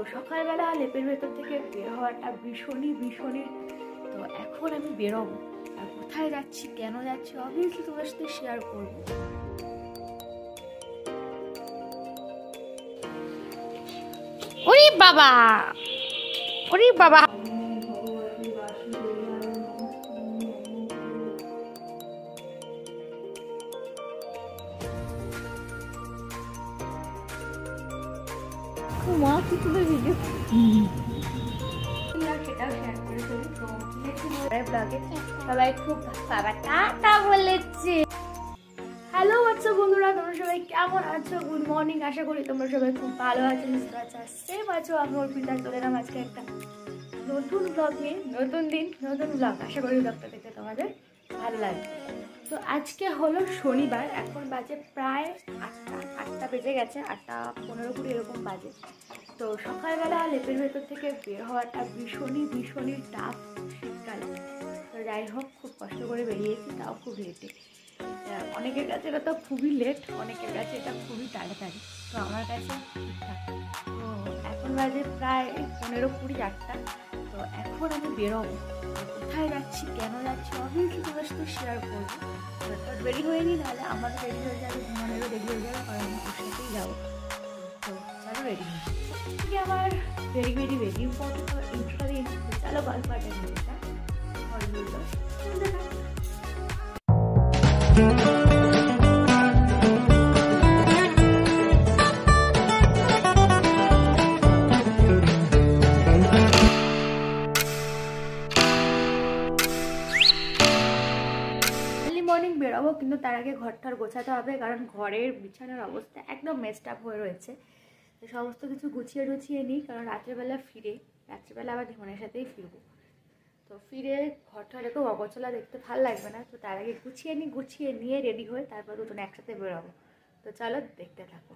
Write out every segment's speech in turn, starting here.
তো সকালবেলা লেপের ভেতর থেকে বের হওয়াটা ভীষণই তো এখন আমি বেরোবো, আর কোথায় যাচ্ছি কেন যাচ্ছি অবভিয়াসলি তোমার সাথে শেয়ার করবো। ওরে বাবা ওরে বাবা, মা কি সুন্দর ভিডিও সেটাও শেয়ার করে ফেলি। তো ব্লগে সবাই খুব বাবা টাটা বলেছে। হ্যালো হোয়াটসঅ্যাপ বন্ধুরা, তোমরা সবাই কেমন আছো? গুড মর্নিং, আশা করি তোমরা সবাই খুব ভালো আছো, সুস্থ আছো, সেম আছো। আমি অর্পিতা চলে এলাম আজকে একটা নতুন ব্লগ নিয়ে, নতুন দিন নতুন ব্লগ। আশা করি ব্লগটা দেখতে তোমাদের ভালো লাগবে। তো আজকে হলো শনিবার, এখন বাজে প্রায় 8টা বেজে গেছে, 8:15-20 এরকম বাজে। তো সকালবেলা লেপের ভেতর থেকে বের হওয়াটা ভীষণই টাফ শীতকালে। তো যাই হোক, খুব কষ্ট করে বেরিয়েছি, তাও খুব লেটে। অনেকের কাছে এটা তো খুবই লেট, অনেকের কাছে এটা খুবই তাড়াতাড়ি, তো আমার কাছে ঠিকঠাক। তো এখন বাজে প্রায় 15-20 8টা। তো এখন আমি বেরোবো, কোথায় যাচ্ছি কেন যাচ্ছি অবভিয়াসলি তোমার সাথে শেয়ার করবো। রেডি হয়ে নিই, নাহলে আমারও রেডি হয়ে যাবে, ঘুমানোরও রেডি হয়ে যাবে, কারণ আমি ওর সাথেই যাবো। তো চলো রেডি হই। আমার ভেরি ইম্পর্টেন্ট ইন্ট্রোটা দিয়ে চলো গল্প আড্ডা নিয়ে যায়। মর্নিং বেরোবো, কিন্তু তার আগে ঘরটার গোছাতে হবে, কারণ ঘরের বিছানার অবস্থা একদম মেসড আপ হয়ে রয়েছে। তো সমস্ত কিছু গুছিয়ে নিই, কারণ রাত্রেবেলা আবার ধীমনের সাথেই ফিরবো। তো ফিরে ঘরটা একটু অগোছলা দেখতে ভালো লাগবে না। তো তার আগে গুছিয়ে নিয়ে রেডি হয়ে তারপর দুজন একসাথে বেরোবো। তো চলো দেখতে থাকো।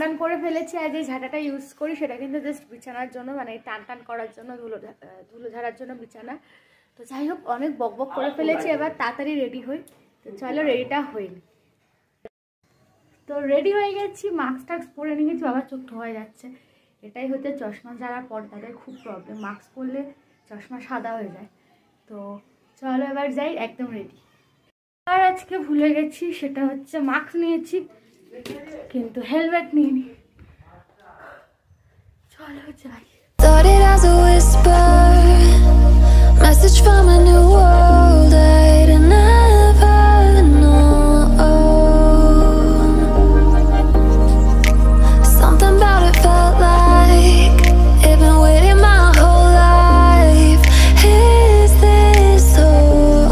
টান করে ফেলেছি, আর যে ঝাঁটাটা ইউজ করি সেটা কিন্তু জাস্ট বিছানার জন্য, মানে টান করার জন্য, ধুলো ঝাড়ার জন্য বিছানা। তো যাই হোক, অনেক বকবক করে ফেলেছি, এবার তাড়াতাড়ি রেডি হই। তো চলো রেডিটা হইনি। তো রেডি হয়ে গেছি, মাস্ক টাস্ক পরে নিয়েছি, আবার চোখ ধোয়া যাচ্ছে। এটাই হচ্ছে চশমা যারা পরে তাদের খুব প্রবলেম, মাস্ক পরলে চশমা সাদা হয়ে যায়। তো চলো এবার যাই, একদম রেডি। আর আজকে ভুলে গেছি, সেটা হচ্ছে মাস্ক নিয়েছি কিন্তু হেলমেট নিইনি। চলো যাই। Started as a whisper, message from a new world I'd never known. Something about it felt like it'd been waiting my whole life. Is this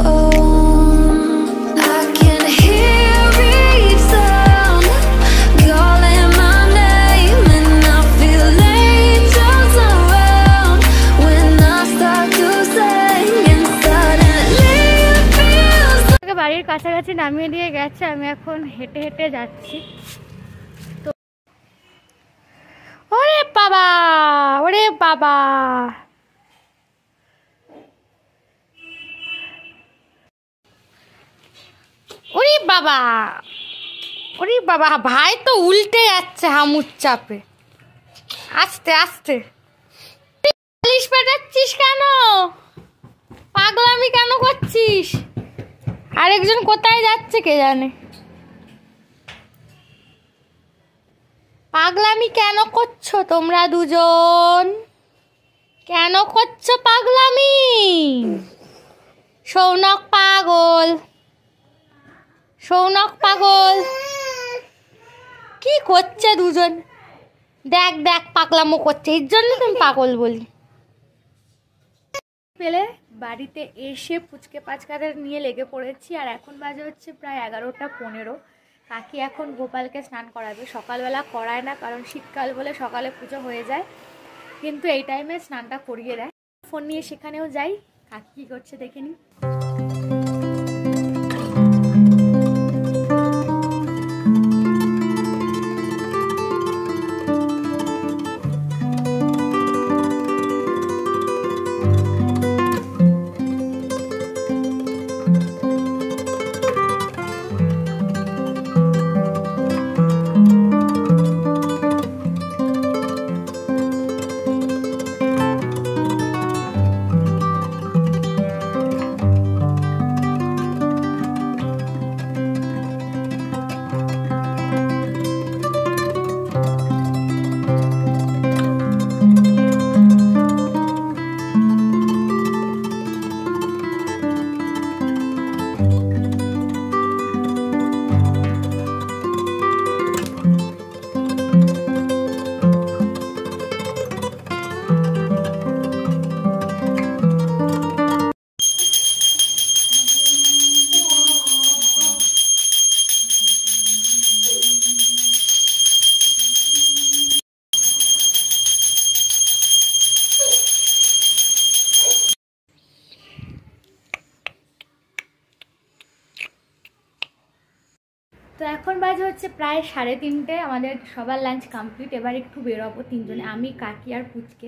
home? I can hear each sound calling my name, and I feel angels around when I start to sing, and suddenly it feels like বাড়ির কাছাকাছি নামিয়ে দিয়ে গেছে, আমি এখন হেঁটে যাচ্ছি। তো ওরে বাবা ওরে বাবা, ওরে বাবা ওরে বাবা, ভাই তো উল্টে যাচ্ছে হামুর চাপে। আস্তে আস্তে পুলিশ পেটাচ্ছিস কেন? পাগলামি কেন করছিস? আরেকজন কোথায় যাচ্ছে কে জানে? পাগলামি কেন করছো তোমরা দুজন? কেন করছো পাগলামি? সৌনক পাগল কি করছে দুজন? দেখ পাগলামো করছে, এর জন্য তুমি পাগল বলি। পেলে বাড়িতে এসে ফুচকে পাচকাদের নিয়ে লেগে পড়েছি, আর এখন বাজে হচ্ছে প্রায় 11:15। কাকি এখন গোপালকে স্নান করাবে। সকালবেলা করায় না, কারণ শীতকাল বলে সকালে পুজো হয়ে যায়, কিন্তু এই টাইমে স্নানটা করিয়ে দেয়। ফোন নিয়ে সেখানেও যাই, কাকি কী করছে দেখে নিই। বাজে হচ্ছে প্রায় 3:30। আমাদের সবার লাঞ্চ কমপ্লিট। এবার একটু বেরোবো তিনজনে, আমি, কাকি আর পুচকে।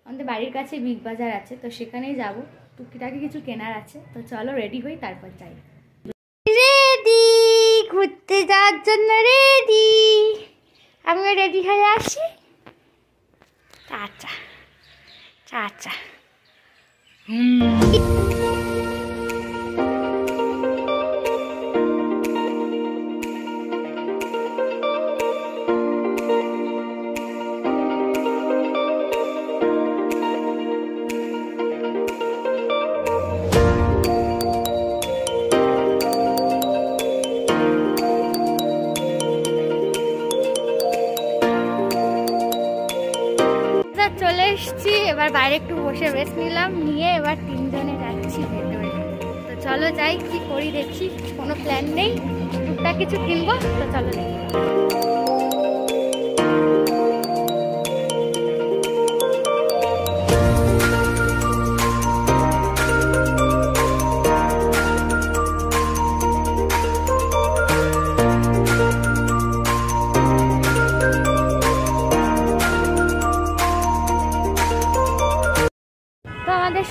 আমাদের বাড়ির কাছে বিগ বাজার আছে, তো সেখানেই যাবো। টুকিটাকি কিছু কেনার আছে, তো চলো রেডি হই, তারপর যাই। রেডি, ঘুরতে যাওয়ার জন্য রেডি। আমিও রেডি হয়ে আসি। আচ্ছা আচ্ছা। চলে এসছি, এবার বাইরে একটু বসে রেস্ট নিলাম, নিয়ে এবার তিনজনে যাচ্ছি ভেতরে। তো চলো যাই, কি করি দেখি। কোনো প্ল্যান নেই, টুকটাক কিছু কিনবো, তো চলো দেখি।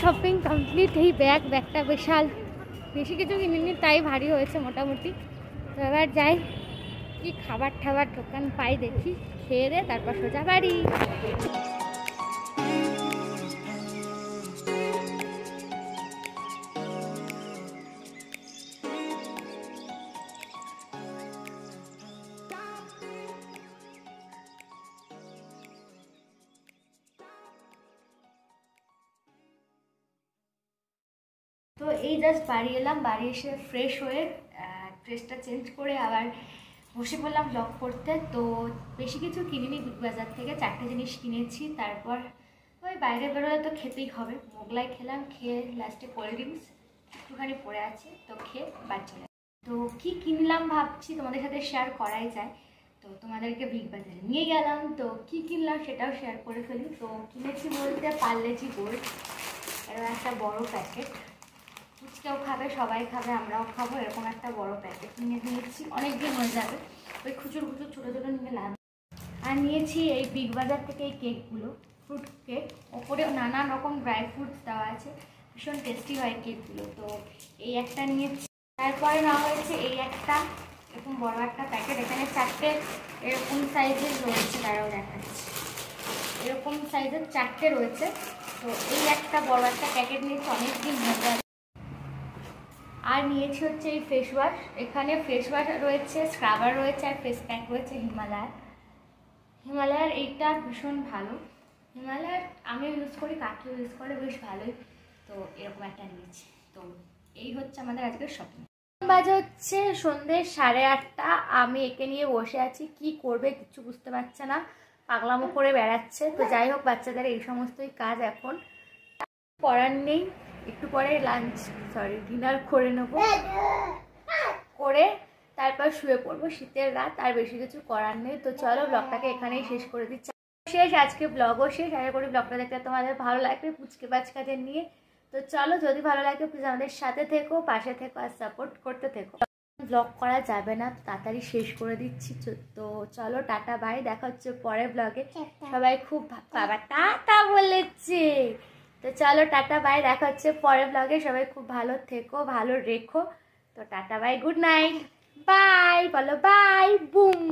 Shopping complete. এই ব্যাগটা বিশাল, বেশি কিছু কিনিনি, তাই ভারী হয়েছে মোটামুটি। তো এবার যাই, কি খাবার ঠাবার দোকান পাই দেখি, খেয়ে দে তারপর সোজা বাড়ি। তো এই জাস্ট বাড়ি এলাম, বাড়ি এসে ফ্রেশ হয়ে ড্রেসটা চেঞ্জ করে আবার বসে পড়লাম ব্লগ করতে। তো বেশি কিছু কিনিনি বিগ বাজার থেকে, 4টে জিনিস কিনেছি। তারপর ওই বাইরে বেরোলে তো খেতেই হবে। মোগলাই খেলাম, খেয়ে লাস্টে কোল্ড ড্রিঙ্কস একটুখানি পড়ে আছে, তো খেয়ে বাড়ি চলে। তো কী কিনলাম ভাবছি তোমাদের সাথে শেয়ার করাই যায়, তো তোমাদেরকে বিগ বাজারে নিয়ে গেলাম। তো কী কিনলাম সেটাও শেয়ার করে ফেলি। তো কিনেছি বলতে পার্লেজি গোল্ড, এরকম একটা বড় প্যাকেট। ফুচকাও খাবে, সবাই খাবে, আমরাও খাবো, এরকম একটা বড় প্যাকেট নিয়ে নিয়েছি। অনেক দিন হয়ে যাবে, ওই খুচুর খুচুর ছোটো ছোটো নিয়ে লাভ। আর নিয়েছি এই বিগ বাজার থেকে এই কেকগুলো, ফ্রুট কেক, ওপরে নানান রকম ড্রাই ফ্রুটস দেওয়া আছে, ভীষণ টেস্টি হয় কেকগুলো। তো এই একটা নিয়েছি। তারপরে নেওয়া হয়েছে এই একটা এরকম বড় একটা প্যাকেট, এখানে 4টে এরকম সাইজের রয়েছে, তারাও দেখাচ্ছি। এরকম সাইজের 4টে রয়েছে। তো এই একটা বড় একটা প্যাকেট নিয়েছি, অনেক দিন হয়ে যাবে। আর নিয়েছি হচ্ছে এই ফেস ওয়াশ, এখানে ফেস ওয়াশ রয়েছে, স্ক্রাবার রয়েছে, আর ফেস প্যাক রয়েছে হিমালয়ার। এইটা ভীষণ ভালো, হিমালয়ার আমিও ইউজ করি, কাকিও ইউজ করে, বেশ ভালোই। তো এরকম একটা নিয়েছি। তো এই হচ্ছে আমাদের আজকের শপিং। বাজে হচ্ছে সন্ধ্যে 8:30। আমি একে নিয়ে বসে আছি, কি করবে কিছু বুঝতে পারছে না, পাগলামো করে বেড়াচ্ছে। তো যাই হোক, বাচ্চাদের এই সমস্তই কাজ, এখন করার নেই। একটু পরে ডিনার করে নেব, করে তারপর শুয়ে পড়বো। শীতের রাত, আর বেশি কিছু করার নেই। তো চলো ব্লগটাকে এখানেই শেষ করে দিচ্ছি। শেষ, আজকে ব্লগও শেষ। আশা করি ব্লগটা দেখতে তোমাদের ভালো লাগবে পুচকে বাচ্চাদের নিয়ে। তো চলো, যদি ভালো লাগে প্লিজ আমাদের সাথে থেকো, পাশে থেকো, আর সাপোর্ট করতে থেকো। ব্লগ করা যাবে না, তাড়াতাড়ি শেষ করে দিচ্ছি। তো চলো, টাটা বাই, দেখা হচ্ছে পরের ব্লগে। সবাই খুব বাবা টাটা বলেছে। তো চলো টাটা বাই, দেখা হচ্ছে পরের ব্লগে। সবাই খুব ভালো থেকো, ভালো রেখো। তো tata bye, good night, bye বলো, বাই, বুম।